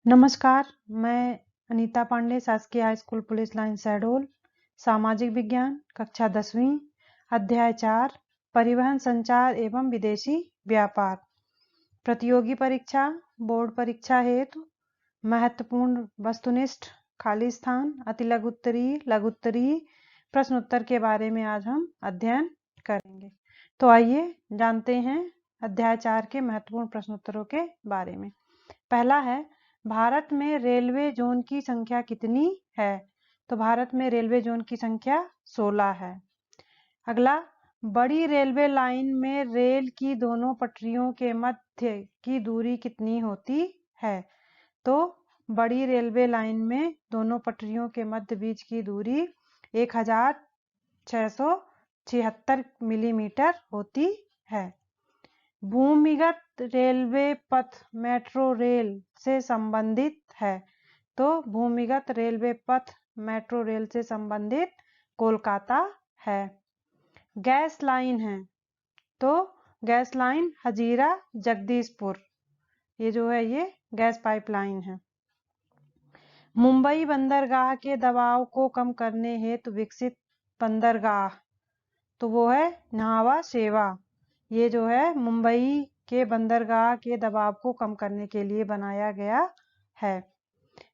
नमस्कार, मैं अनीता पांडे, शासकीय high school police line Shahdol, सामाजिक विज्ञान, कक्षा 10वीं, अध्याय 4, परिवहन संचार एवं विदेशी व्यापार। प्रतियोगी परीक्षा, बोर्ड परीक्षा हेतु महत्वपूर्ण वस्तुनिष्ठ, खाली स्थान, अति लघुत्तरीय, लघुत्तरीय प्रश्नोत्तर के बारे में आज हम अध्ययन करेंगे। तो आइए जानते हैं अध्याय 4 के महत्वपूर्ण प्रश्नोत्तरों के बारे में। पहला है, भारत में रेलवे जोन की संख्या कितनी है? तो भारत में रेलवे जोन की संख्या 16 है। अगला, बड़ी रेलवे लाइन में रेल की दोनों पटरियों के मध्य की दूरी कितनी होती है? तो बड़ी रेलवे लाइन में दोनों पटरियों के मध्य बीच की दूरी 1676 मिलीमीटर होती है। भूमिगत रेलवे पथ मेट्रो रेल से संबंधित है। तो भूमिगत रेलवे पथ मेट्रो रेल से संबंधित कोलकाता है। गैस लाइन है, तो गैस लाइन हजीरा जगदीशपुर, ये जो है ये गैस पाइपलाइन है। मुंबई बंदरगाह के दबाव को कम करने हेतु विकसित बंदरगाह, तो वो है न्हावा शेवा। ये जो है मुंबई के बंदरगाह के दबाव को कम करने के लिए बनाया गया है।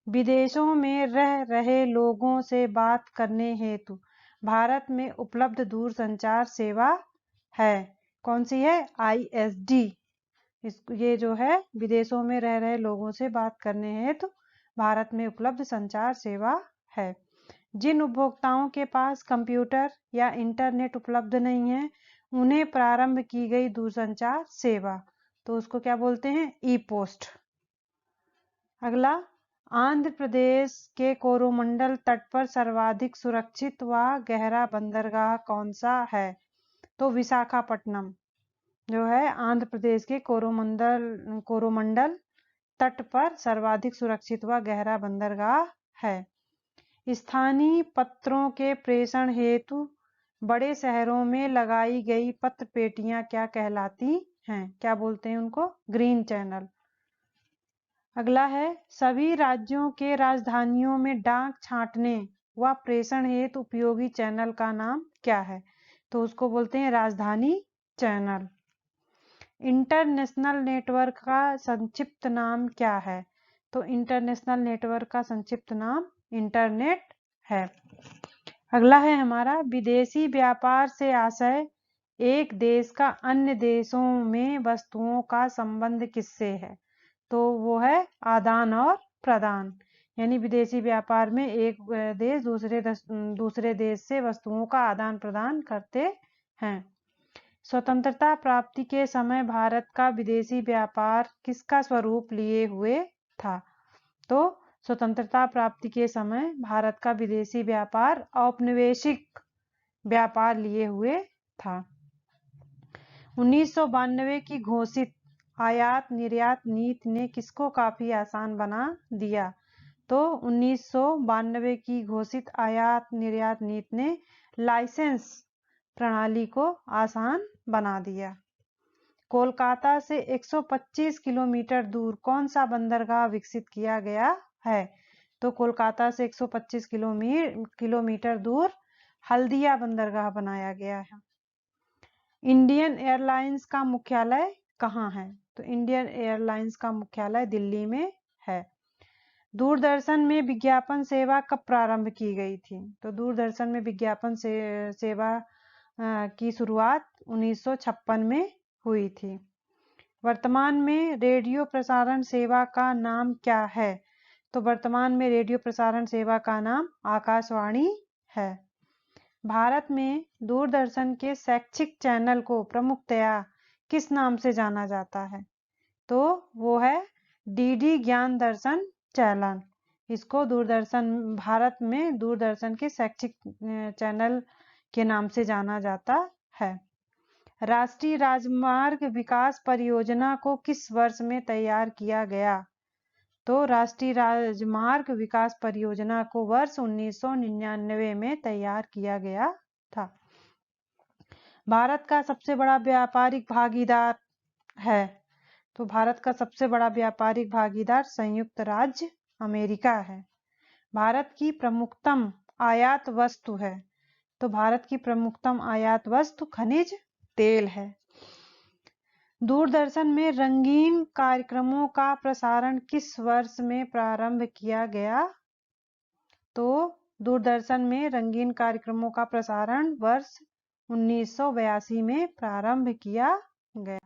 विदेशों में रह रहे लोगों से बात करने हेतु भारत में उपलब्ध दूरसंचार सेवा है। कौन सी है? ISD। ये जो है विदेशों में रह रहे लोगों से बात करने हेतु भारत में उपलब्ध संचार सेवा है। जिन उपभोक्ताओं के पास कंप्यूटर या इंटरनेट उपलब्ध नहीं है, उन्हें प्रारंभ की गई दूरसंचार सेवा, तो उसको क्या बोलते हैं? ई पोस्ट। अगला, आंध्र प्रदेश के कोरोमंडल तट पर सर्वाधिक सुरक्षित व गहरा बंदरगाह कौन सा है? तो विशाखापट्टनम जो है आंध्र प्रदेश के कोरोमंडल तट पर सर्वाधिक सुरक्षित व गहरा बंदरगाह है। स्थानीय पत्रों के प्रेषण हेतु बड़े शहरों में लगाई गई पत्र पेटियां क्या कहलाती हैं? क्या बोलते हैं उनको? Green channel. अगला है, सभी राज्यों के राजधानियों में डाक छांटने व प्रेषण हेतु उपयोगी चैनल का नाम क्या है? तो उसको बोलते हैं राजधानी चैनल। इंटरनेशनल नेटवर्क का संक्षिप्त नाम क्या है? तो इंटरनेशनल नेटवर्क का संक्षिप्त नाम इंटरनेट है। अगला है हमारा, विदेशी व्यापार से आशय एक देश का अन्य देशों में वस्तुओं का संबंध किससे है? तो वो है आदान और प्रदान। यानी विदेशी व्यापार में एक देश दूसरे देश से वस्तुओं का आदान प्रदान करते हैं। स्वतंत्रता प्राप्ति के समय भारत का विदेशी व्यापार किसका स्वरूप लिए हुए था? तो स्वतंत्रता प्राप्ति के समय भारत का विदेशी व्यापार औपनिवेशिक व्यापार लिए हुए था। 1992 की घोषित आयात निर्यात नीति ने किसको काफी आसान बना दिया? तो 1992 की घोषित आयात निर्यात नीति ने लाइसेंस प्रणाली को आसान बना दिया। कोलकाता से 125 किलोमीटर दूर कौन सा बंदरगाह विकसित किया गया है? तो कोलकाता से 125 किलोमीटर दूर हल्दिया बंदरगाह बनाया गया है। इंडियन एयरलाइंस का मुख्यालय कहाँ है? तो इंडियन एयरलाइंस का मुख्यालय दिल्ली में है। दूरदर्शन में विज्ञापन सेवा कब प्रारंभ की गई थी? तो दूरदर्शन में विज्ञापन सेवा की शुरुआत 1956 में हुई थी। वर्तमान में रेडियो प्रसारण सेवा का नाम क्या है? तो वर्तमान में रेडियो प्रसारण सेवा का नाम आकाशवाणी है। भारत में दूरदर्शन के शैक्षिक चैनल को प्रमुखतया किस नाम से जाना जाता है? तो वो है DD ज्ञान दर्शन चैनल। इसको भारत में दूरदर्शन के शैक्षिक चैनल के नाम से जाना जाता है। राष्ट्रीय राजमार्ग विकास परियोजना को किस वर्ष में तैयार किया गया? तो राष्ट्रीय राजमार्ग विकास परियोजना को वर्ष 1999 में तैयार किया गया था। भारत का सबसे बड़ा व्यापारिक भागीदार है? तो भारत का सबसे बड़ा व्यापारिक भागीदार संयुक्त राज्य अमेरिका है। भारत की प्रमुखतम आयात वस्तु है, तो भारत की प्रमुखतम आयात वस्तु खनिज तेल है। दूरदर्शन में रंगीन कार्यक्रमों का प्रसारण किस वर्ष में प्रारंभ किया गया? तो दूरदर्शन में रंगीन कार्यक्रमों का प्रसारण वर्ष 1982 में प्रारंभ किया गया।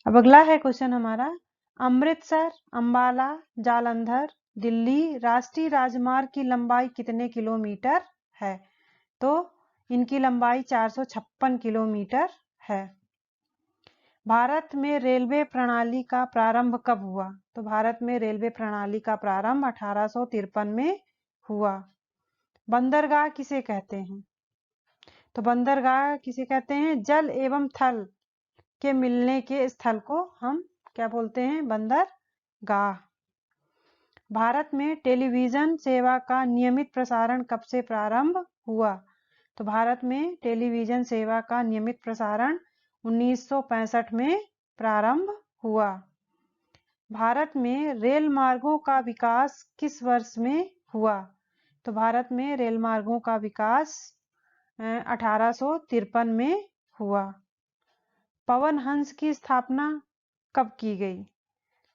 अब अगला है क्वेश्चन हमारा, अमृतसर, अंबाला, जालंधर, दिल्ली राष्ट्रीय राजमार्ग की लंबाई कितने किलोमीटर है? तो इनकी लंबाई 456 किलोमीटर है। भारत में रेलवे प्रणाली का प्रारंभ कब हुआ? तो भारत में रेलवे प्रणाली का प्रारंभ 1853 में हुआ। बंदरगाह किसे कहते हैं? तो बंदरगाह किसे कहते हैं? जल एवं थल के मिलने के स्थल को हम क्या बोलते हैं? बंदरगाह। भारत में टेलीविजन सेवा का नियमित प्रसारण कब से प्रारंभ हुआ? तो भारत में टेलीविजन सेवा का नियमित प्रसारण 1965 में प्रारंभ हुआ। भारत में रेल मार्गों का विकास किस वर्ष में हुआ? तो भारत में रेल मार्गों का विकास 1853 में हुआ। पवन हंस की स्थापना कब की गई?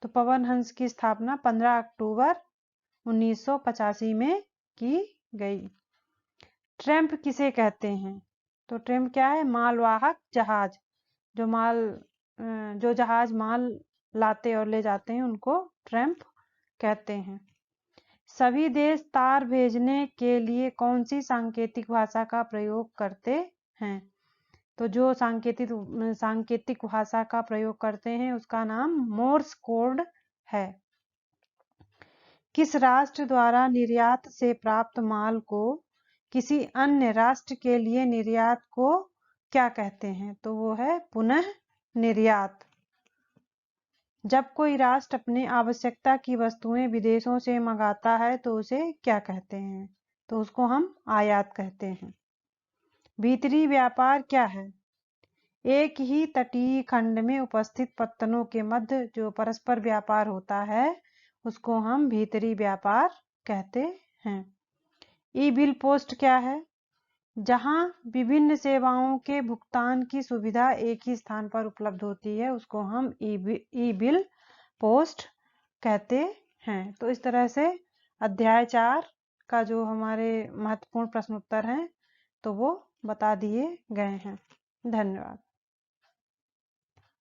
तो पवन हंस की स्थापना 15 अक्टूबर 1985 में की गई। ट्रैम्प किसे कहते हैं? तो ट्रैम्प क्या है? मालवाहक जहाज, जो जहाज माल लाते और ले जाते हैं उनको ट्रैम्प कहते हैं। सभी देश तार भेजने के लिए कौन सी सांकेतिक भाषा का प्रयोग करते हैं? तो जो सांकेतिक भाषा का प्रयोग करते हैं उसका नाम मोर्स कोड है। किस राष्ट्र द्वारा निर्यात से प्राप्त माल को किसी अन्य राष्ट्र के लिए निर्यात को क्या कहते हैं? तो वो है पुनः निर्यात। जब कोई राष्ट्र अपनी आवश्यकता की वस्तुएं विदेशों से मंगाता है तो उसे क्या कहते हैं? तो उसको हम आयात कहते हैं। भीतरी व्यापार क्या है? एक ही तटीय खंड में उपस्थित पत्तनों के मध्य जो परस्पर व्यापार होता है उसको हम भीतरी व्यापार कहते हैं। ई बिल पोस्ट क्या है? जहां विभिन्न सेवाओं के भुगतान की सुविधा एक ही स्थान पर उपलब्ध होती है उसको हम ई बिल पोस्ट कहते हैं। तो इस तरह से अध्याय 4 का जो हमारे महत्वपूर्ण प्रश्न उत्तर हैं तो वो बता दिए गए हैं। धन्यवाद।